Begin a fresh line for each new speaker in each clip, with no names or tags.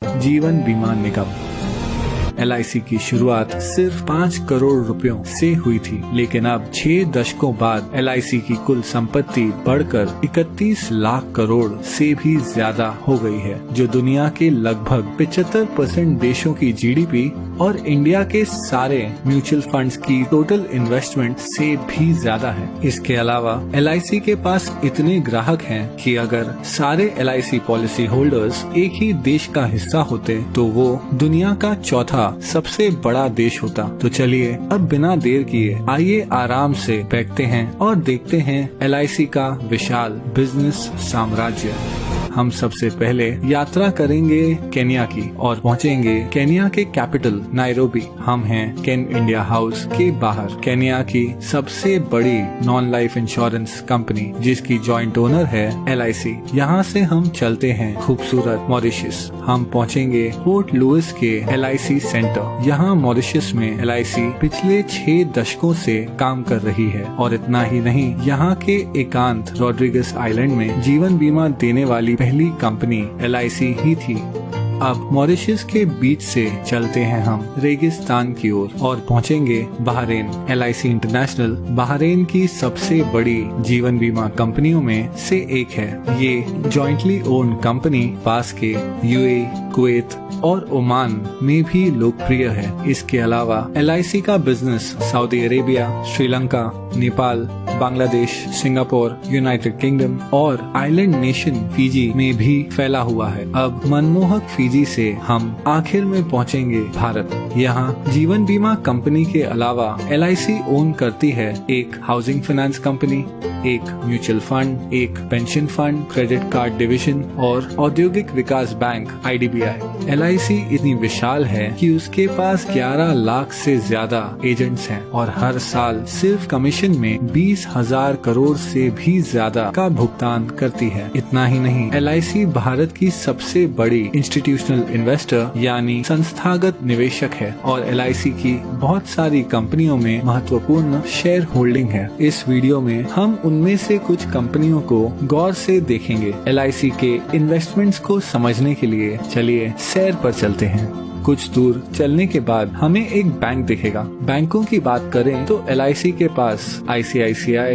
जीवन बीमा निगम LIC की शुरुआत सिर्फ 5 करोड़ रुपयों से हुई थी, लेकिन अब 6 दशकों बाद LIC की कुल संपत्ति बढ़कर 31 लाख करोड़ से भी ज्यादा हो गई है, जो दुनिया के लगभग 75% देशों की GDP और इंडिया के सारे म्यूचुअल फंड्स की टोटल इन्वेस्टमेंट से भी ज्यादा है। इसके अलावा LIC के पास इतने ग्राहक हैं कि अगर सारे LIC पॉलिसी होल्डर्स एक ही देश का हिस्सा होते तो वो दुनिया का चौथा सबसे बड़ा देश होता। तो चलिए अब बिना देर किए आइए आराम से बैठते हैं और देखते हैं LIC का विशाल बिजनेस साम्राज्य। हम सबसे पहले यात्रा करेंगे केन्या की और पहुंचेंगे केन्या के कैपिटल नायरोबी। हम हैं केन इंडिया हाउस के बाहर, केन्या की सबसे बड़ी नॉन लाइफ इंश्योरेंस कंपनी जिसकी जॉइंट ओनर है LIC। यहाँ से हम चलते हैं खूबसूरत मॉरिशस। हम पहुंचेंगे पोर्ट लुइस के LIC सेंटर। यहाँ मॉरिशस में LIC पिछले 6 दशकों से काम कर रही है और इतना ही नहीं, यहाँ के एकांत रॉड्रिगस आइलैंड में जीवन बीमा देने वाली पहली कंपनी LIC ही थी। अब मॉरिशस के बीच से चलते हैं हम रेगिस्तान की ओर और पहुंचेंगे बहरीन। LIC इंटरनेशनल बहरीन की सबसे बड़ी जीवन बीमा कंपनियों में से एक है। ये जॉइंटली ओन कंपनी पास के UAE, कुवैत और ओमान में भी लोकप्रिय है। इसके अलावा LIC का business Saudi Arabia, Sri Lanka, Nepal, Bangladesh, Singapore, United kingdom और आइलैंड नेशन फिजी में भी फैला हुआ है। अब मनमोहक फिजी से हम आखिर में पहुंचेंगे भारत। यहाँ जीवन बीमा कंपनी के अलावा LIC ओन करती है एक हाउसिंग फाइनेंस कंपनी, एक म्यूचुअल फंड, एक pension fund, credit card division और औद्योगिक विकास बैंक IDBI। LIC इतनी विशाल है कि उसके पास 11 लाख से ज्यादा एजेंट्स हैं और हर साल सिर्फ कमीशन में 20,000 करोड़ से भी ज्यादा का भुगतान करती है। इतना ही नहीं, LIC भारत की सबसे बड़ी इंस्टीट्यूशनल इन्वेस्टर यानी संस्थागत निवेशक है और LIC की बहुत सारी कंपनियों में महत्वपूर्ण शेयर होल्डिंग है। इस वीडियो में हम उनमें से कुछ कंपनियों को गौर से देखेंगे। LIC के इन्वेस्टमेंट्स को समझने के लिए चलिए सैर पर चलते हैं। कुछ दूर चलने के बाद हमें एक बैंक दिखेगा। बैंकों की बात करें तो LIC के पास ICICI,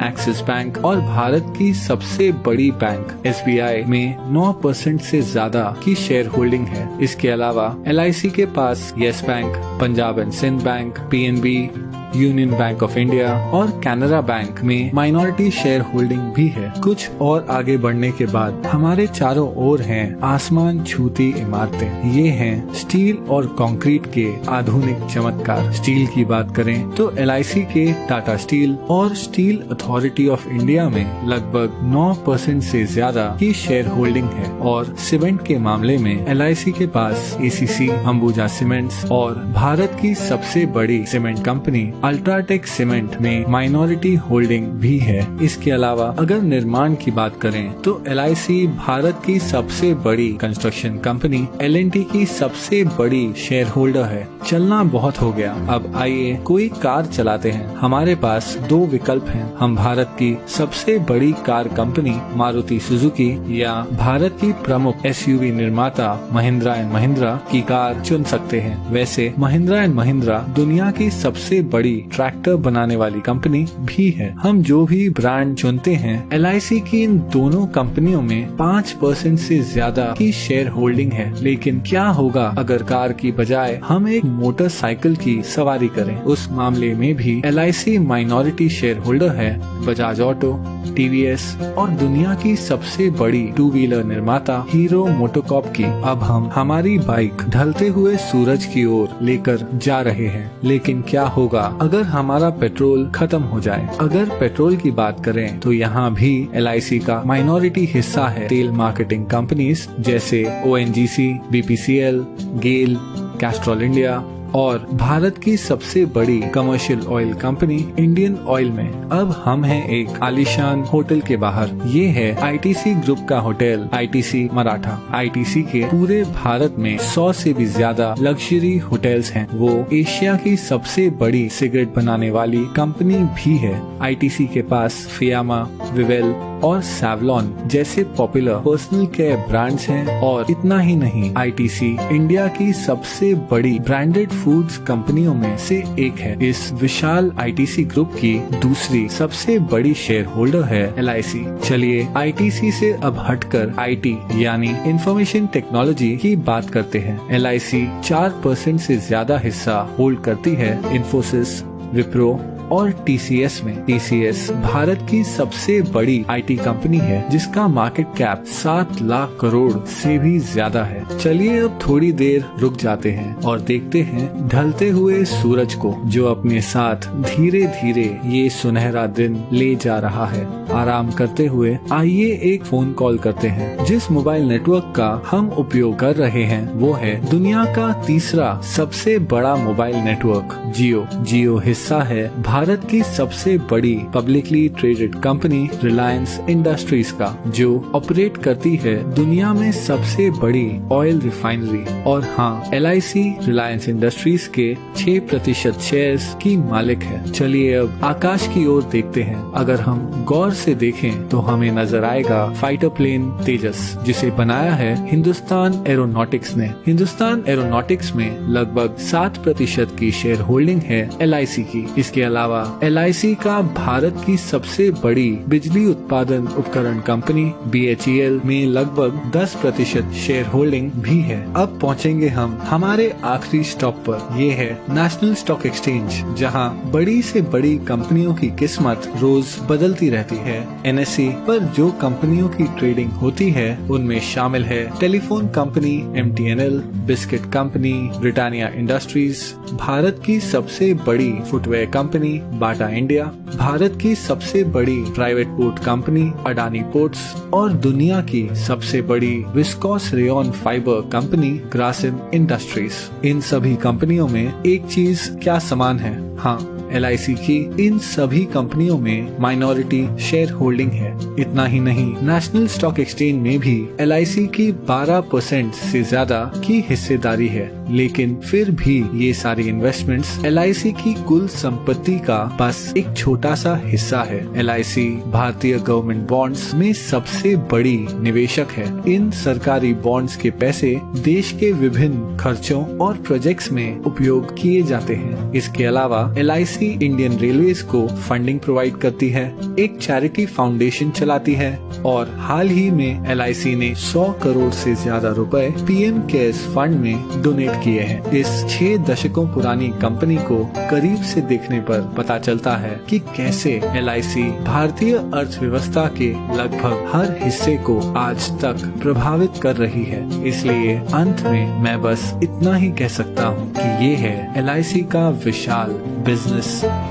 एक्सिस बैंक और भारत की सबसे बड़ी बैंक SBI में 9% से ज्यादा की शेयर होल्डिंग है। इसके अलावा LIC के पास yes bank, Punjab and Sind bank, PNB, union bank of India और कैनरा बैंक में माइनॉरिटी शेयर होल्डिंग भी है। कुछ और आगे बढ़ने के बाद हमारे चारों ओर हैं आसमान छूती इमारतें। ये हैं स्टील और कंक्रीट के आधुनिक चमत्कार। स्टील की बात करें तो LIC के टाटा स्टील और स्टील अथॉरिटी ऑफ इंडिया में लगभग 9% से ज्यादा की शेयर होल्डिंग है और सीमेंट के मामले में LIC के पास ACC, अंबुजा सीमेंट्स और भारत की सबसे बड़ी सीमेंट कंपनी अल्ट्राटेक सीमेंट में माइनॉरिटी होल्डिंग भी है। इसके अलावा अगर निर्माण की बात करें तो LIC भारत की सबसे बड़ी कंस्ट्रक्शन कंपनी L&T की सबसे बड़ी शेयर होल्डर है। चलना बहुत हो गया, अब आइए कोई कार चलाते हैं। हमारे पास 2 विकल्प हैं। हम भारत की सबसे बड़ी कार कंपनी मारुति सुजुकी या भारत की प्रमुख SUV निर्माता महिंद्रा एंड महिंद्रा की कार चुन सकते हैं। वैसे महिंद्रा एंड महिंद्रा दुनिया की सबसे बड़ी ट्रैक्टर बनाने वाली कंपनी भी है। हम जो भी ब्रांड चुनते हैं, LIC की इन दोनों कंपनियों में 5% से ज्यादा की शेयर होल्डिंग है। लेकिन क्या होगा अगर कार की बजाय हम एक मोटरसाइकिल की सवारी करें? उस मामले में भी LIC माइनॉरिटी शेयर होल्डर है बजाज ऑटो, TVS और दुनिया की सबसे बड़ी 2 व्हीलर निर्माता हीरो मोटोकॉर्प की। अब हम हमारी बाइक ढलते हुए सूरज की ओर लेकर जा रहे हैं, लेकिन क्या होगा अगर हमारा पेट्रोल खत्म हो जाए? अगर पेट्रोल की बात करें तो यहाँ भी LIC का माइनॉरिटी हिस्सा है तेल मार्केटिंग कंपनीज जैसे ONGC, BPCL, गेल, कैस्ट्रॉल इंडिया, और भारत की सबसे बड़ी commercial oil company Indian oil में। अब हम हैं एक आलीशान होटल के बाहर। ये है आईटीसी ग्रुप का होटल आईटीसी मराठा। आईटीसी के पूरे भारत में 100 से भी ज्यादा लग्जरी होटल्स हैं। वो एशिया की सबसे बड़ी सिगरेट बनाने वाली कंपनी भी है। आईटीसी के पास फियामा, विवेल और सैवलॉन जैसे पॉपुलर पर्सनल केयर ब्रांड्स हैं। और इतना ही नहीं, आईटीसी इंडिया की सबसे बड़ी ब्रांडेड फूड्स कंपनियों में से एक है। इस विशाल आईटीसी ग्रुप की दूसरी सबसे बड़ी शेयर होल्डर है एलआईसी। चलिए आईटीसी से अब हटकर आईटी यानी इंफॉर्मेशन टेक्नोलॉजी की बात करते हैं। एलआईसी 4% से ज्यादा हिस्सा होल्ड करती है इन्फोसिस, विप्रो और टीसीएस में। टीसीएस भारत की सबसे बड़ी आईटी कंपनी है जिसका मार्केट कैप 7 लाख करोड़ से भी ज्यादा है। चलिए अब थोड़ी देर रुक जाते हैं और देखते हैं ढलते हुए सूरज को, जो अपने साथ धीरे धीरे ये सुनहरा दिन ले जा रहा है। आराम करते हुए आइए एक फोन कॉल करते हैं। जिस मोबाइल नेटवर्क का हम उपयोग कर रहे हैं वो है दुनिया का तीसरा सबसे बड़ा मोबाइल नेटवर्क जियो। जियो हिस्सा है भारत की सबसे बड़ी publicly traded company Reliance industries का, जो ऑपरेट करती है दुनिया में सबसे बड़ी ऑयल रिफाइनरी। और हाँ, एलआईसी रिलायंस इंडस्ट्रीज के 6% शेयर्स की मालिक है। चलिए अब आकाश की ओर देखते हैं। अगर हम गौर से देखें तो हमें नजर आएगा फाइटर प्लेन तेजस, जिसे बनाया है हिंदुस्तान एरोनॉटिक्स ने। हिंदुस्तान एरोनॉटिक्स में लगभग 7% की शेयर होल्डिंग है एलआईसी की। इसके अलावा एलआईसी का भारत की सबसे बड़ी बिजली उत्पादन उपकरण कंपनी बीएचईएल में लगभग 10% शेयर होल्डिंग भी है। अब पहुंचेंगे हम हमारे आखिरी स्टॉप पर। ये है नेशनल स्टॉक एक्सचेंज, जहां बड़ी से बड़ी कंपनियों की किस्मत रोज बदलती रहती है। एनएसई पर जो कंपनियों की ट्रेडिंग होती है उनमें शामिल है telephone company MTNL, biscuit company Britannia industries, Bharat की सबसे बड़ी footwear company Bata India, Bharat की सबसे बड़ी private port company Adani ports और दुनिया की सबसे बड़ी viscose rayon fibre company Grasim industries. इन सभी कंपनियों में एक चीज क्या समान है? हाँ, एलआईसी की इन सभी कंपनियों में माइनॉरिटी शेयर होल्डिंग है। इतना ही नहीं, नेशनल स्टॉक एक्सचेंज में भी एलआईसी की 12% से ज्यादा की हिस्सेदारी है। लेकिन फिर भी ये सारी इन्वेस्टमेंट्स एलआईसी की कुल संपत्ति का बस एक छोटा सा हिस्सा है। एलआईसी भारतीय गवर्नमेंट बॉन्ड्स में सबसे बड़ी निवेशक है। इन सरकारी बॉन्ड्स के पैसे देश के विभिन्न खर्चों और प्रोजेक्ट्स में उपयोग किए जाते हैं। इसके अलावा एलआईसी इंडियन रेलवेज को फंडिंग प्रोवाइड करती है, एक चैरिटी फाउंडेशन चलाती है और हाल ही में एलआईसी ने 100 करोड़ से ज्यादा रुपए पीएम केयर्स फंड में डोनेट किए हैं। इस 6 दशकों पुरानी कंपनी को करीब से देखने पर पता चलता है कि कैसे एलआईसी भारतीय अर्थव्यवस्था के लगभग हर हिस्से को आज तक प्रभावित कर रही है। इसलिए अंत में मैं बस इतना ही कह सकता हूँ कि ये है एलआईसी का विशाल बिजनेस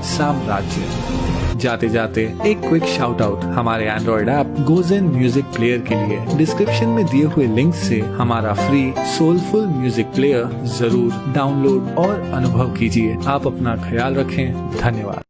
साम्राज्य। जाते जाते एक क्विक शाउट आउट हमारे Android app Gojen music player के लिए। डिस्क्रिप्शन में दिए हुए लिंक से हमारा फ्री सोलफुल म्यूजिक प्लेयर जरूर डाउनलोड और अनुभव कीजिए। आप अपना ख्याल रखें। धन्यवाद।